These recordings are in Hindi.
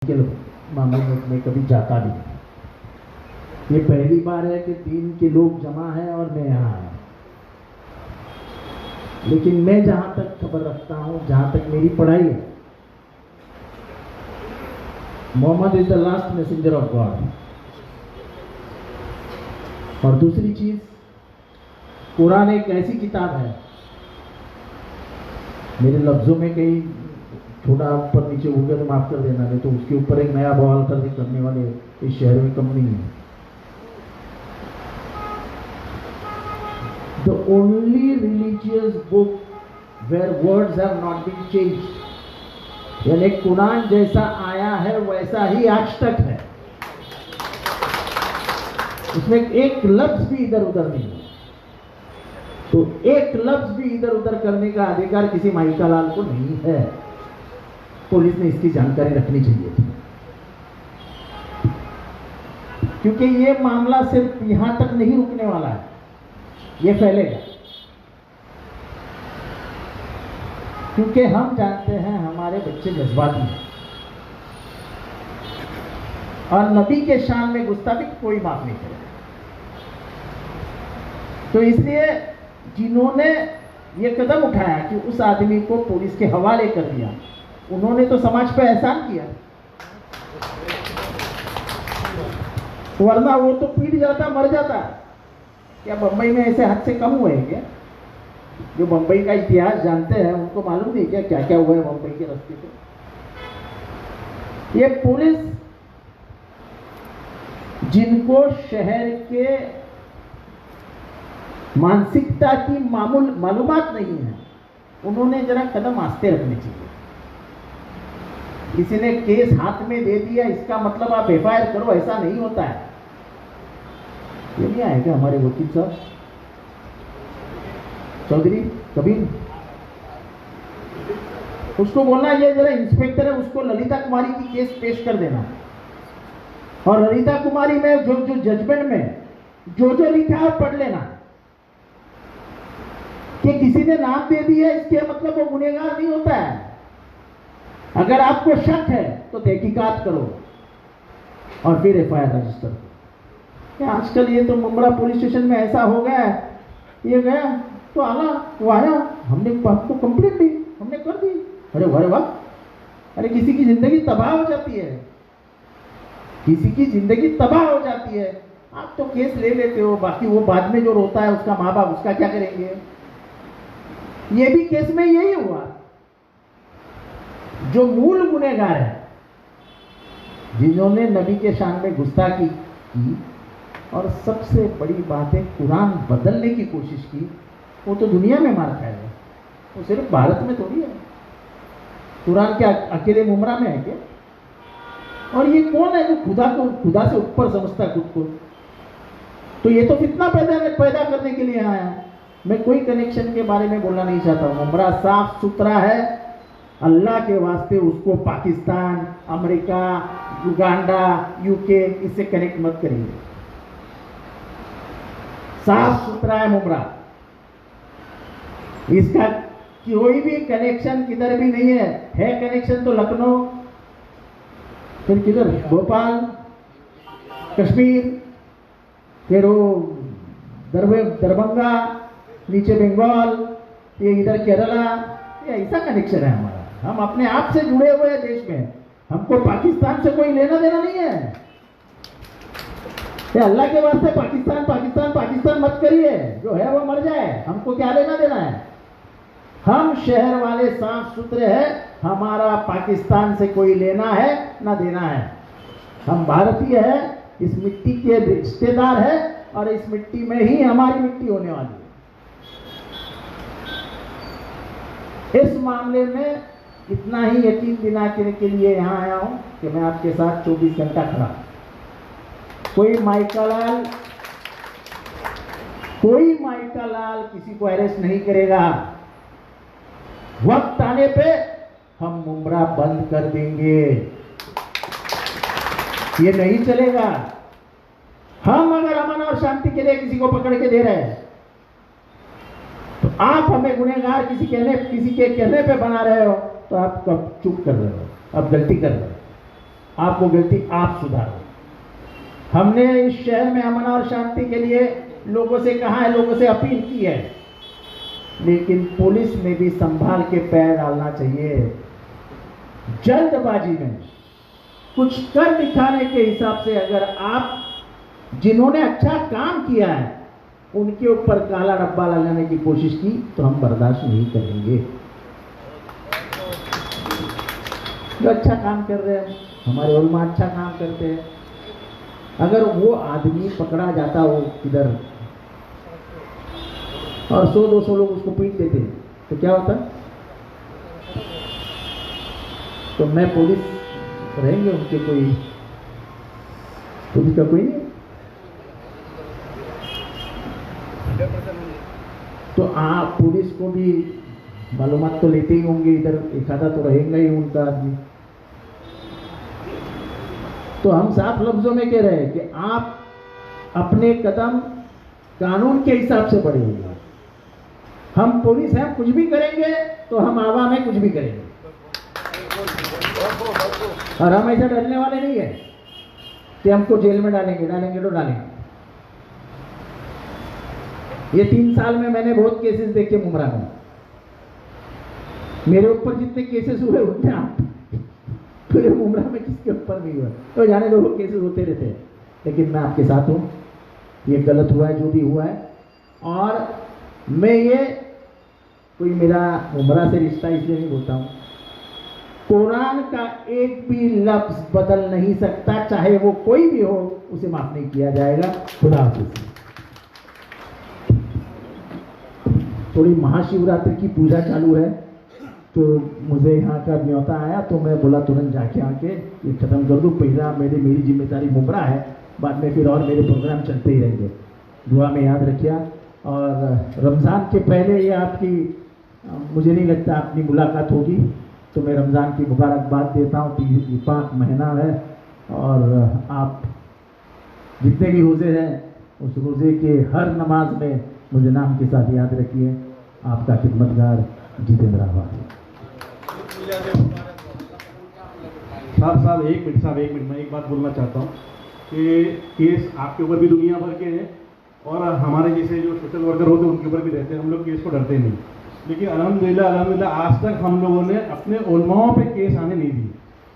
के मामले में मैं कभी जाता नहीं। ये पहली बार है कि दीन के लोग जमा है और मैं यहाँ आया। लेकिन मैं जहाँ तक खबर रखता हूँ, जहाँ तक मेरी पढ़ाई है, Mohammed is the last messenger of God. और दूसरी चीज, कुरान एक ऐसी किताब है, मेरे लफ्जों में कहीं छोटा ऊपर नीचे हो गया तो माफ कर देना, नहीं तो उसके ऊपर एक नया बवाल करने वाले इस शहर में कम नहीं है। The only religious book where words have not been changed, यानी कुरान जैसा आया है वैसा ही आज तक है, उसमें एक लफ्ज भी इधर उधर नहीं है। तो एक लफ्ज भी इधर उधर करने का अधिकार किसी माइका लाल को नहीं है। पुलिस ने इसकी जानकारी रखनी चाहिए थी, क्योंकि ये मामला सिर्फ यहां तक नहीं रुकने वाला है, ये फैलेगा। क्योंकि हम जानते हैं हमारे बच्चे जज्बाती हैं और नबी के शान में गुस्ताखी कोई माफ नहीं करेगा। तो इसलिए जिन्होंने ये कदम उठाया कि उस आदमी को पुलिस के हवाले कर दिया, उन्होंने तो समाज पे एहसान किया, वरना वो तो पीट जाता, मर जाता। क्या बंबई में ऐसे हादसे कम हुए हैं क्या? जो बंबई का इतिहास जानते हैं उनको मालूम नहीं क्या क्या क्या हुआ है बंबई के रास्ते पे। ये पुलिस जिनको शहर के मानसिकता की मालूमात नहीं है, उन्होंने जरा कदम आस्ते रखने चाहिए। किसी ने केस हाथ में दे दिया इसका मतलब आप एफआईआर करो, ऐसा नहीं होता है। ये नहीं आएगा हमारे वकील साहब चौधरी कबीर, उसको बोलना ये जरा इंस्पेक्टर है, उसको ललिता कुमारी की केस पेश कर देना, और ललिता कुमारी में जो जजमेंट में जो लिखा है पढ़ लेना कि किसी ने नाम दे दिया इसके मतलब वो गुनहगार नहीं होता है। अगर आपको शक है तो तहकीकात करो और फिर एफआईआर रजिस्टर करो। आजकल ये तो मुंब्रा पुलिस स्टेशन में ऐसा हो गया है, ये गया तो आला वो आया, हमने आपको कंप्लेंट दी, हमने कर दी, अरे वाह, अरे किसी की जिंदगी तबाह हो जाती है, किसी की जिंदगी तबाह हो जाती है। आप तो केस ले लेते हो, बाकी वो बाद में जो रोता है उसका माँ बाप, उसका क्या करेंगे? ये भी केस में यही हुआ। जो मूल गुनहगार है, जिन्होंने नबी के शान में गुस्ताखी की और सबसे बड़ी बात है कुरान बदलने की कोशिश की, वो तो दुनिया में मार खाएगा, वो सिर्फ भारत में थोड़ी है। कुरान क्या अकेले मुमरा में है क्या? और ये कौन है जो खुदा से ऊपर समझता है खुद को? तो ये तो फितना पैदा करने के लिए आया। मैं कोई कनेक्शन के बारे में बोलना नहीं चाहता हूँ। मुमरा साफ सुथरा है, अल्लाह के वास्ते उसको पाकिस्तान, अमेरिका, युगांडा, यूके इससे कनेक्ट मत करिए। साफ सुथरा है मुमरा, इसका कोई भी कनेक्शन किधर भी नहीं है कनेक्शन तो लखनऊ, फिर किधर भोपाल, कश्मीर, फिर वो दरभंगा, नीचे बंगाल, ये इधर केरला, ये ऐसा कनेक्शन है हमारा। हम अपने आप से जुड़े हुए हैं देश में, हमको पाकिस्तान से कोई लेना देना नहीं है। ये अल्लाह के वास्ते पाकिस्तान पाकिस्तान पाकिस्तान मत करिए, जो है वो मर जाए, हमको क्या लेना देना है? हम शहर वाले साफ सुथरे हैं, हमारा पाकिस्तान से कोई लेना है ना देना है। हम भारतीय हैं, इस मिट्टी के रिश्तेदार हैं और इस मिट्टी में ही हमारी मिट्टी होने वाली है। इस मामले में इतना ही यकीन दिलाने के लिए यहाँ आया हूँ कि मैं आपके साथ 24 घंटा खड़ा। कोई माइका लाल किसी को अरेस्ट नहीं करेगा। वक्त आने पे हम मुमरा बंद कर देंगे, ये नहीं चलेगा। हम अगर अमन और शांति के लिए किसी को पकड़ के दे रहे हैं तो आप हमें गुनहगार किसी के कहने पे बना रहे हो, तो आप चुप कर रहे हो, आप गलती कर रहे हो। आपको गलती आप सुधारो। हमने इस शहर में अमन और शांति के लिए लोगों से कहा है, लोगों से अपील की है, लेकिन पुलिस में भी संभाल के पैर डालना चाहिए। जल्दबाजी में कुछ कर दिखाने के हिसाब से अगर आप जिन्होंने अच्छा काम किया है उनके ऊपर काला डब्बा लगाने की कोशिश की तो हम बर्दाश्त नहीं करेंगे। जो अच्छा काम कर रहे हैं, हमारे उलमा अच्छा काम करते हैं, अगर वो आदमी पकड़ा जाता हो इधर और 100-200 लोग उसको पीट देते तो क्या होता? तो मैं पुलिस रहेंगे उनके, कोई पुलिस का कोई नहीं। तो आप पुलिस को भी मालूमात तो लेते ही होंगे, इधर एक आधा तो रहेगा ही उनका आदमी। तो हम साफ लफ्जों में कह रहे हैं कि आप अपने कदम कानून के हिसाब से बढ़ेंगे। हम पुलिस हैं, कुछ भी करेंगे तो हम आवाम है, कुछ भी करेंगे, और हम ऐसा डरने वाले नहीं है कि हमको जेल में डालेंगे तो डालेंगे। ये 3 साल में मैंने बहुत केसेस देखे मुमरा में। मेरे ऊपर जितने केसेस हुए उतने आप पूरे मुमरा में किसके ऊपर नहीं हुआ, तो जाने दो, केसेस होते रहते हैं, लेकिन मैं आपके साथ हूँ। ये गलत हुआ है जो भी हुआ है, और मैं ये कोई मेरा मुमरा से रिश्ता इसलिए नहीं बोलता हूँ, कुरान का एक भी लफ्ज बदल नहीं सकता, चाहे वो कोई भी हो, उसे माफ नहीं किया जाएगा। खुदा हाफिज़। थोड़ी महाशिवरात्रि की पूजा चालू है, तो मुझे यहाँ का न्योता आया तो मैं बोला तुरंत जाके आके ये खत्म कर दूँ। पहला मेरी जिम्मेदारी मुमरा है, बाद में फिर और मेरे प्रोग्राम चलते ही रहेंगे। दुआ में याद रखिए। और रमज़ान के पहले ये आपकी, मुझे नहीं लगता अपनी मुलाकात होगी, तो मैं रमज़ान की मुबारकबाद देता हूँ। ये पाक महीना है, और आप जितने भी रोज़े हैं उस रोज़े के हर नमाज में मुझे नाम के साथ याद रखिए। आपका खिदमतगार जितेंद्र आवाज़। साहब एक मिनट मैं एक बात बोलना चाहता हूँ कि केस आपके ऊपर भी दुनिया भर के हैं, और हमारे जैसे जो सोशल वर्कर होते हैं उनके ऊपर भी रहते हैं। हम लोग केस को डरते नहीं, लेकिन अल्हम्दुलिल्लाह आज तक हम लोगों ने अपने उलमाओं पे केस आने नहीं दिए।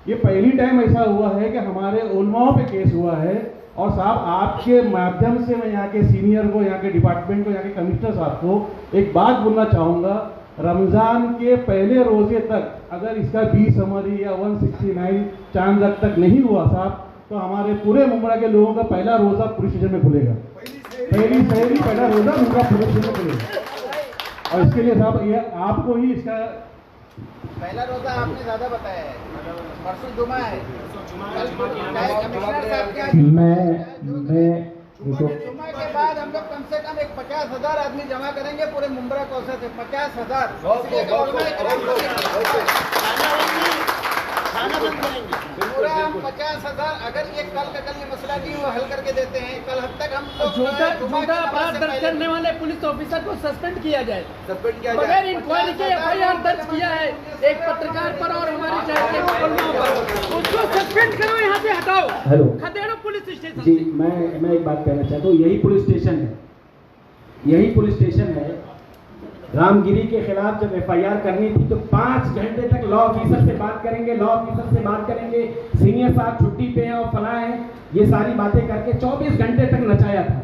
ये पहली टाइम ऐसा हुआ है कि हमारे उलमाओं पे केस हुआ है। और साहब आपके माध्यम से मैं यहाँ के सीनियर को, यहाँ के डिपार्टमेंट को, यहाँ के कमिश्नर साहब को एक बात बोलना चाहूँगा, रमज़ान के पहले रोज़े तक अगर इसका 20 समरी या 169 चांद तक नहीं हुआ साहब, तो हमारे पूरे मुमरा के लोगों का पहला रोज़ा पुलिस स्टेशन में खुलेगा। पहला रोज़ा मुमरा पुलिस स्टेशन में खुलेगा। और इसके लिए साहब ये आपको ही इसका पहला रोज़ा आपने ज़्यादा बताया है, परसों जुमा है। जुमा के बाद हम लोग कम से कम 50,000 आदमी जमा करेंगे पूरे मुमरा कौसा से। 50,000 पूरा हम 50,000। अगर ये कल ये मसला नहीं वो हल करके देते हैं, कल हद तक हम लोग झूठा अपराध दर्ज करने वाले पुलिस ऑफिसर को सस्पेंड किया जाए। बगैर इंक्वायरी के FIR दर्ज किया है एक पत्रकार पर और हमारे शहर के, उसको सस्पेंड करो, यहाँ से हटाओ। हेलो खदेड़ो पुलिस स्टेशन जी, मैं एक बात कहना चाहता हूँ। यही पुलिस स्टेशन है। रामगिरी के खिलाफ जब FIR करनी थी तो 5 घंटे तक लॉ ऑफिसर से बात करेंगे, सीनियर साहब छुट्टी पे हैं और फला हैं, ये सारी बातें करके 24 घंटे तक नचाया था।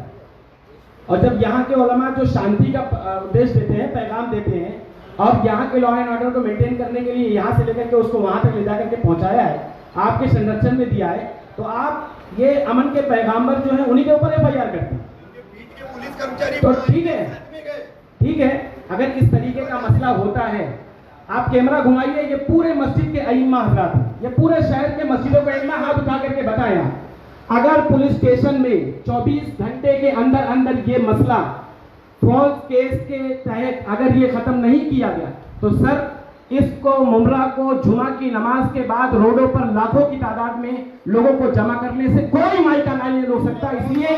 और जब यहाँ के उलमा जो शांति का उपदेश देते हैं, पैगाम देते हैं, और यहाँ के लॉ एंड ऑर्डर को मेंटेन करने के लिए यहाँ से लेकर के उसको वहाँ तक ले जा करके पहुँचाया है, आपके संरक्षण में दिया है, तो आप ये अमन के पैगाम्बर जो है उन्हीं के ऊपर FIR करते हैं। तो ठीक है, अगर इस तरीके का मसला होता है, आप कैमरा घुमाइए, ये पूरे मस्जिद के अइम्मा हज़रात हैं, ये पूरे शहर के मस्जिदों के अइम्मा हाथ उठा करके बताएं, अगर पुलिस स्टेशन में 24 घंटे के अंदर ये मसला फॉल्स केस के तहत अगर ये खत्म नहीं किया गया, तो सर इसको मुमरा को जुमा की नमाज के बाद रोडों पर लाखों की तादाद में लोगों को जमा करने से कोई माइका नहीं रोक सकता। इसलिए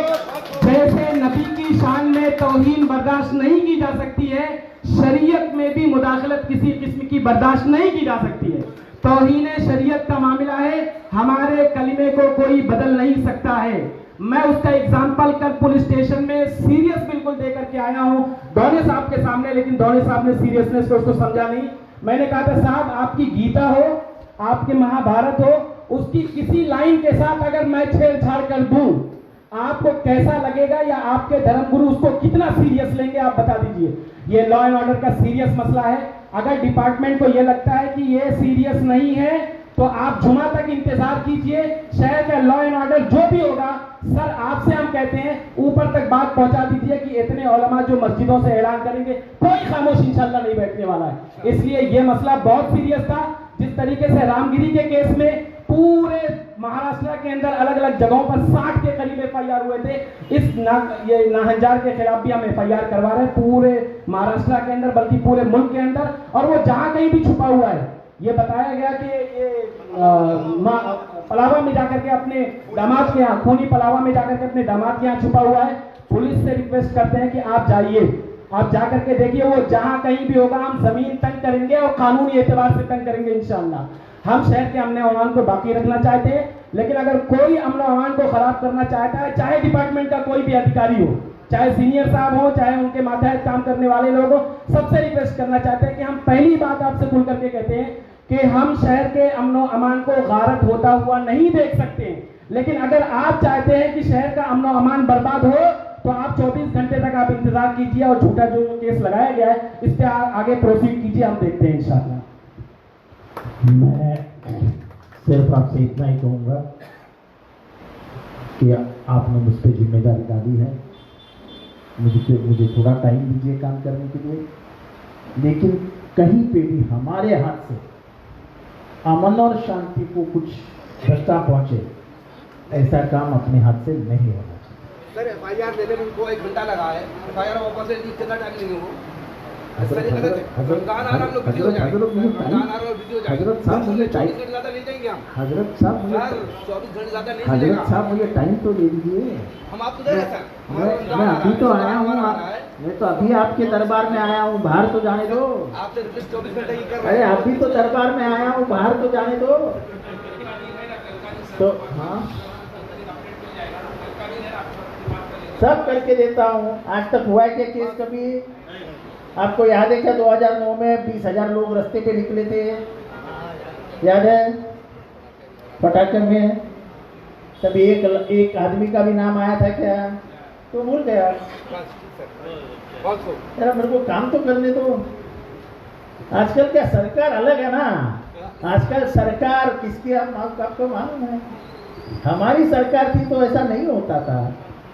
जैसे नबी की शान में तौहीन बर्दाश्त नहीं की जा सकती है, शरीयत में भी मुदाखलत किसी किस्म की बर्दाश्त नहीं की जा सकती है। तौहीन शरीयत का मामला है, हमारे कलिमे को कोई बदल नहीं सकता है। मैं उसका एग्जाम्पल कल पुलिस स्टेशन में सीरियस बिल्कुल देकर के आया हूं दौने साहब के सामने, लेकिन दौने साहब ने सीरियसनेस को उसको समझा नहीं। मैंने कहा था साहब आपकी गीता हो, आपके महाभारत हो, उसकी किसी लाइन के साथ अगर मैं छेड़छाड़ कर दूं आपको कैसा लगेगा, या आपके धर्मगुरु उसको कितना सीरियस लेंगे आप बता दीजिए। ये लॉ एंड ऑर्डर का सीरियस मसला है। अगर डिपार्टमेंट को ये लगता है कि ये सीरियस नहीं है तो आप जुमा तक इंतजार कीजिए, शहर का लॉ एंड ऑर्डर जो भी होगा सर आपसे हम कहते हैं ऊपर तक बात पहुंचा दीजिए कि इतने उलमा जो मस्जिदों से ऐलान करेंगे कोई खामोश इंशाल्लाह नहीं बैठने वाला है। इसलिए ये मसला बहुत सीरियस था। जिस तरीके से रामगिरी के केस में पूरे महाराष्ट्र के अंदर अलग अलग जगहों पर 60 के करीब एफआईआर हुए थे, ये नाहंजार के खिलाफ भी हम एफआईआर करवा रहे हैं पूरे महाराष्ट्र के अंदर, बल्कि पूरे मुल्क के अंदर। और वो जहां कहीं भी छुपा हुआ है, ये बताया गया कि ये पलावा में जाकर के अपने दामाद के यहाँ, खूनी पलावा में जाकर के अपने दामाद के यहाँ छुपा हुआ है। पुलिस से रिक्वेस्ट करते हैं कि आप जाइए, आप जाकर के देखिए, वो जहां कहीं भी होगा हम जमीन तंग करेंगे और कानूनी एतबार से तंग करेंगे इंशाअल्लाह। हम शहर के अमन अमान को बाकी रखना चाहते हैं, लेकिन अगर कोई अमन अमान को खराब करना चाहता है, चाहे डिपार्टमेंट का कोई भी अधिकारी हो, चाहे सीनियर साहब हो, चाहे उनके मातहत काम करने वाले लोग हो, सबसे रिक्वेस्ट करना चाहते हैं कि हम पहली बात आपसे खुल करके कहते हैं कि हम शहर के अमन अमान को गारत होता हुआ नहीं देख सकते। लेकिन अगर आप चाहते हैं कि शहर का अमन अमान बर्बाद हो तो आप 24 घंटे तक आप इंतजार कीजिए और झूठा जो केस लगाया गया है इस पे आगे प्रोसीड कीजिए, हम देखते हैं इंशाअल्लाह। मैं सिर्फ आपसे इतना ही कहूँगा कि आपने मुझ पर जिम्मेदारी डाली है, मुझे थोड़ा टाइम दीजिए काम करने के लिए, लेकिन कहीं पे भी हमारे हाथ से अमन और शांति को कुछ रास्ता पहुंचे ऐसा काम अपने हाथ से नहीं होना चाहिए। सर एफआईआर देने में उनको 1 घंटा लगा है, एफआईआर वापस से कितना टाइम लेंगे वो? हजरत साहब मुझे टाइम, हजरत साहब मुझे टाइम तो दे दीजिए। हम आपको दे रहे हैं सर। मैं अभी तो आया हूँ, मैं तो अभी आपके दरबार में आया हूँ, बाहर तो जाने दो। आपसे 24 घंटे ही कर रहे अरे अभी तो दरबार में आया हूँ, बाहर तो जाने दो। तो हाँ सब करके देता हूँ। आज तक हुआ है क्या केस कभी? आपको याद है क्या 2009 में 20,000 लोग रास्ते पे निकले थे, याद है? पटाखे में तभी एक आदमी का भी नाम आया था क्या? तो भूल गया। यार मेरे को काम तो करने दो। आजकल क्या सरकार अलग है ना, आजकल सरकार किसकी आपको मालूम है? हमारी सरकार थी तो ऐसा नहीं होता था।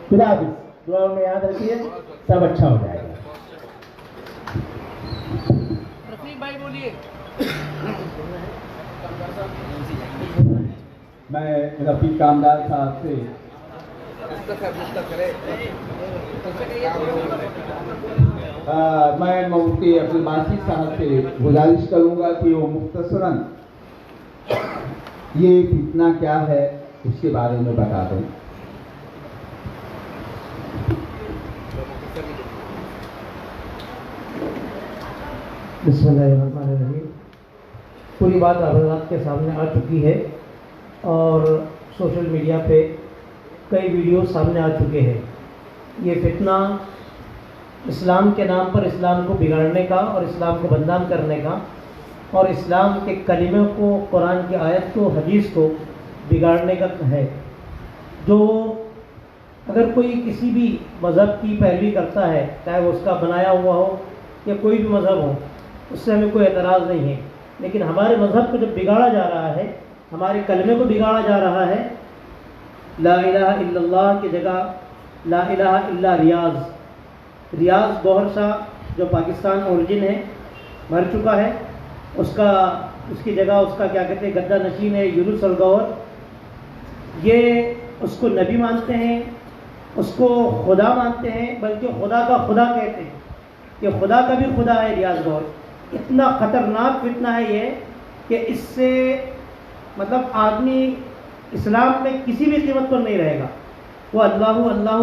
खुदा हाफिज़, दुआ में याद रखिए, सब अच्छा हो जाएगा। रफीक भाई बोलिए। मैं रफीक कामदार साहब से मैं मुफ्ती अब्दुल बासित साहब से गुजारिश करूंगा कि वो मुख्तसरन ये फितना क्या है उसके बारे में बता दें। बिस्मिल्लाहिर्रहमानिर्रहीम। पूरी बात हज़रात के सामने आ चुकी है और सोशल मीडिया पे कई वीडियो सामने आ चुके हैं। ये फितना इस्लाम के नाम पर इस्लाम को बिगाड़ने का और इस्लाम को बदनाम करने का और इस्लाम के कलिमे को, कुरान की आयत को, हदीस को बिगाड़ने का है। जो अगर कोई किसी भी मज़हब की पैरवी करता है, चाहे वो उसका बनाया हुआ हो या कोई भी मज़हब हो, उससे हमें कोई एतराज़ नहीं है। लेकिन हमारे मज़हब को जब बिगाड़ा जा रहा है, हमारे कलमे को बिगाड़ा जा रहा है, ला इलाहा इल्लल्लाह की जगह ला इलाहा इल्ला रियाज़, रियाज़ गौहर शाह जो पाकिस्तान ओरिजिन है, मर चुका है, उसकी जगह उसका क्या कहते हैं गद्दा नशीन है यूनुस अल गौहर। ये उसको नबी मानते हैं, उसको खुदा मानते हैं, बल्कि खुदा का खुदा कहते हैं कि खुदा का भी खुदा है रियाज़ गौहर। इतना ख़तरनाक फितना है ये कि इससे मतलब आदमी इस्लाम में किसी भी कीमत पर नहीं रहेगा। वो अल्लाह अल्लाह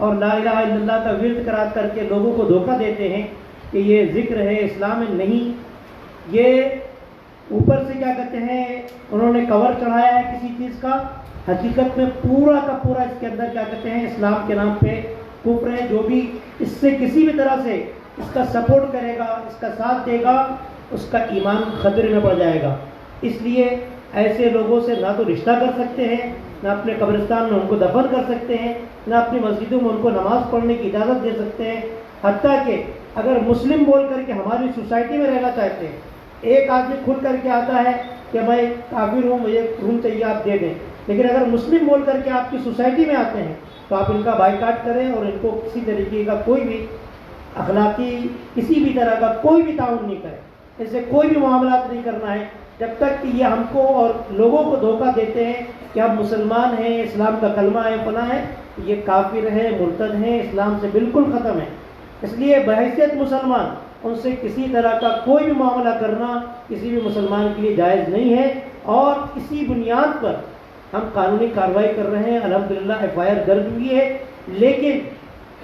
और ला इलाहा इल्लल्लाह का विर्द करार करके लोगों को धोखा देते हैं कि ये ज़िक्र है, इस्लाम में नहीं। ये ऊपर से क्या कहते हैं उन्होंने कवर चढ़ाया है किसी चीज़ का, हकीकत में पूरा का पूरा इसके अंदर क्या कहते हैं इस्लाम के नाम पे कुफ्र है। जो भी इससे किसी भी तरह से इसका सपोर्ट करेगा, इसका साथ देगा, उसका ईमान खतरे में पड़ जाएगा। इसलिए ऐसे लोगों से ना तो रिश्ता कर सकते हैं, ना अपने कब्रिस्तान में उनको दफन कर सकते हैं, ना अपनी मस्जिदों में उनको नमाज़ पढ़ने की इजाज़त दे सकते हैं। हत्ता कि अगर मुस्लिम बोल करके हमारी सोसाइटी में रहना चाहते हैं, एक आदमी खुल करके आता है कि मैं काफिर हूँ, मुझे रूम चाहिए आप दे दें, लेकिन अगर मुस्लिम बोल करके आपकी सोसाइटी में आते हैं तो आप इनका बाइकाट करें और इनको किसी तरीके का कोई भी अखलाकी किसी भी तरह का कोई भी ताउन नहीं करें, इससे कोई भी मामला नहीं करना है जब तक कि ये हमको और लोगों को धोखा देते हैं कि हम मुसलमान हैं, इस्लाम का कलमा है, फना है। ये काफिर है, मुर्तद हैं, इस्लाम से बिल्कुल ख़त्म है। इसलिए बहैसियत मुसलमान उनसे किसी तरह का कोई भी मामला करना किसी भी मुसलमान के लिए जायज़ नहीं है। और इसी बुनियाद पर हम कानूनी कार्रवाई कर रहे हैं। अल्हम्दुलिल्लाह FIR दर्ज हुई है, लेकिन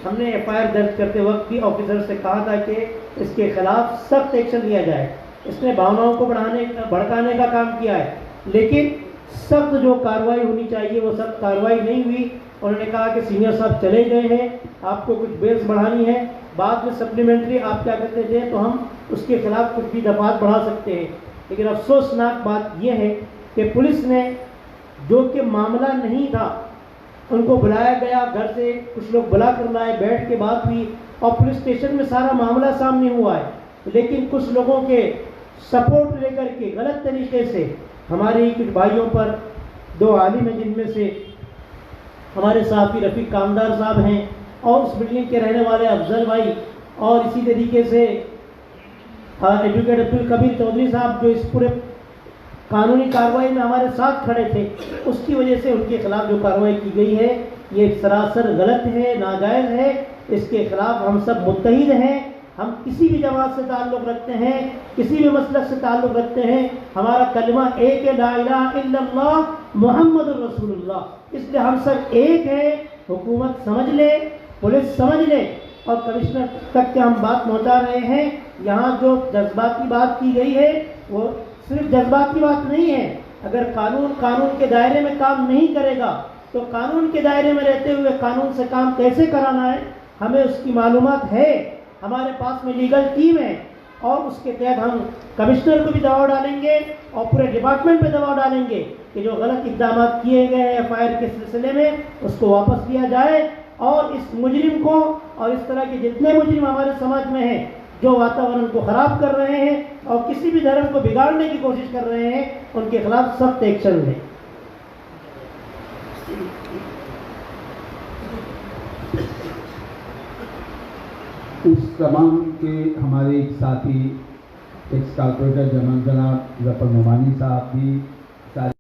हमने FIR दर्ज करते वक्त भी ऑफिसर से कहा था कि इसके खिलाफ सख्त एक्शन लिया जाए। इसने भावनाओं को भड़काने का काम किया है, लेकिन सख्त जो कार्रवाई होनी चाहिए वो सख्त कार्रवाई नहीं हुई। उन्होंने कहा कि सीनियर साहब चले गए हैं, आपको कुछ बेल्स बढ़ानी है, बाद में सप्लीमेंट्री आप क्या कहते थे तो हम उसके खिलाफ कुछ भी दफात बढ़ा सकते हैं। लेकिन अफसोसनाक बात यह है कि पुलिस ने, जो कि मामला नहीं था, उनको बुलाया गया, घर से कुछ लोग बुला कर लाए, बैठ के बात हुई और पुलिस स्टेशन में सारा मामला सामने हुआ है। लेकिन कुछ लोगों के सपोर्ट लेकर के गलत तरीके से हमारे ही कुछ भाइयों पर, 2 आलिम हैं जिनमें से हमारे साथी रफ़ीक कामदार साहब हैं और उस बिल्डिंग के रहने वाले अफजल भाई, और इसी तरीके से एडवोकेट अब्दुल कबीर चौधरी साहब जो इस पूरे कानूनी कार्रवाई में हमारे साथ खड़े थे, उसकी वजह से उनके खिलाफ जो कार्रवाई की गई है ये सरासर गलत है, नाजायज़ है। इसके खिलाफ हम सब मुत्तहिद हैं। हम किसी भी जमात से ताल्लुक़ रखते हैं, किसी भी मसलक से ताल्लुक़ रखते हैं, हमारा कलमा एक है, ला इलाहा इल्लल्लाह मुहम्मदुर रसूलुल्लाह। इसलिए हम सब एक हैं। हुकूमत समझ ले, पुलिस समझ ले और कमिश्नर तक के हम बात पहुंचा रहे हैं। यहाँ जो जज्बाती बात की गई है वो सिर्फ जज्बाती बात नहीं है। अगर कानून के दायरे में काम नहीं करेगा तो कानून के दायरे में रहते हुए कानून से काम कैसे कराना है, हमें उसकी मालूमात है। हमारे पास में लीगल टीम है और उसके तहत हम कमिश्नर को भी दबाव डालेंगे और पूरे डिपार्टमेंट पे दबाव डालेंगे कि जो गलत इक़दाम किए गए हैं FIR के सिलसिले में उसको वापस लिया जाए और इस मुजरिम को और इस तरह के जितने मुजरिम हमारे समाज में हैं जो वातावरण को ख़राब कर रहे हैं और किसी भी धर्म को बिगाड़ने की कोशिश कर रहे हैं, उनके खिलाफ सख्त एक्शन लें। उस तमाम के हमारे एक साथी एक्स कॉर्पोरेटर जनाब जफर नुमानी साहब भी